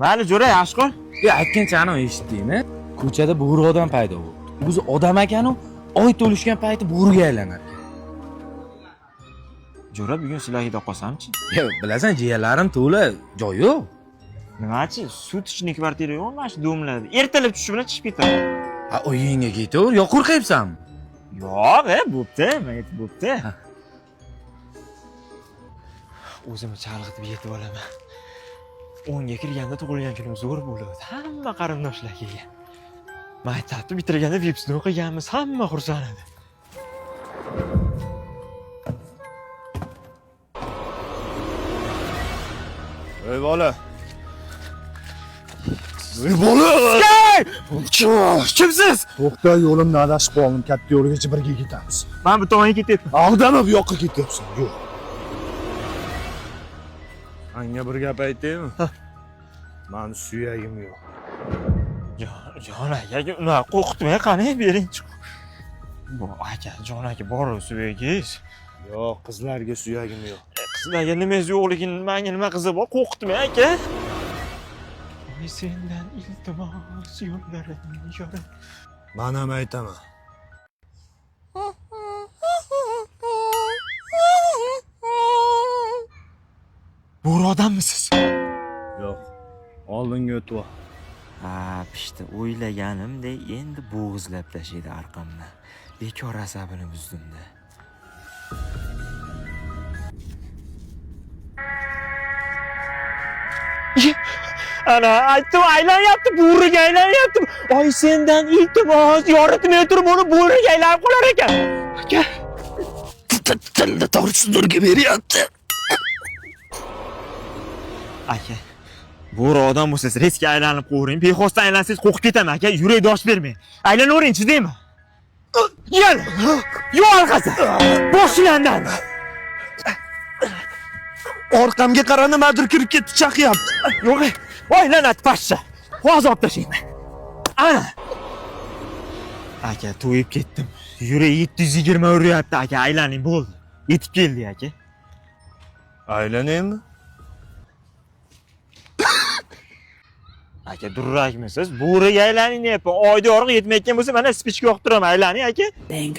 Mayli, jo'ra, yaxshi qol. Aytgancha ana eshitdingmi? Ko'chada bo'ri odam paydo bo'ldi. O'zi odam ekan-u, oy to'lishgan payti bo'riga aylanar. Jo'ra, bugun sizlarga deb qolsam-chi? Bilasan, jiyanlarim to'la, joy yo'q. Nimachi? Sutishni kvartira yo'qmi, mana shu domladi. Ertalab tushish bilan chiqib ketadi. Ha, uyingga ketaver, yo qo'rqayapsanmi? Yo'q, bo'pti, menga bo'pti. O'zimni chalg'itib yetib olaman. 10 ga kirganda tug'ilgan kunim zo'r bo'ladi. Hamma qarindoshlar kelgan. Maktabni bitirganda vipsni o'qiganmiz, hamma xursand edi. Ey bola. Ey bola! Kimsiz? To'xta, yo'limni adashib qoldim. Katta yo'lgacha birga ketamiz. Men bu tomonga ketyapman. Aldama bu yoqqa ketyapsan. Yo'q. Anga bir gap aytaymi? Mani suyagim yo'q. Jon aka, unaqa qo'rqitmay qani bering-chi. Bu aka, Jon aka bor suyagingiz. Yo'q, qizlarga suyagim yo'q. Qizlarga nimangiz yo'qligini menga nima qizi bor, qo'rqitmay aka. Voy sendan iltimos yo'llaring yo'rin. Men ham aytaman. Bo'ri odammisiz? Yo'q. Oldinga o'tib. Ha, pishti, o'ylaganimdek endi bo'g'izlab tashlaydi orqamdan. Bekor asabini buzdimda. Ana, aytdim, aylanyapti, bo'riga aylanyapti. Oy sendan iltimos, yoritmay turib uni bo'riga aylanib qolar ekan. Aka, Tilda to'g'risidurga beryapti. aka, bo'ri odam bo'lsangiz, riskga aylanib qo'ying. Bexosdan aylansangiz qo'rqib ketaman, aka. Yurak dosh bermang. Aylanavering-chi deyman. Yal! Yo'q orqasi. Boshlandan. Orqamga qara, nimadir kirib ketdi, chaqyapti. Yo'q. Voy lanat pashsha. Hozir olib tashlayman. Ana. Aka, to'yib ketdim. Yurak 720 uryapti, aka. Aylaning bo'ldi. Yetib keldi, aka. Aylanaymi? Aka, durrakmisiz? Bo'riga aylaning deyapman. Oyda yorug' yetmayotgan bo'lsa, mana spichka yoqtiraman, aylaning, aka. Bang.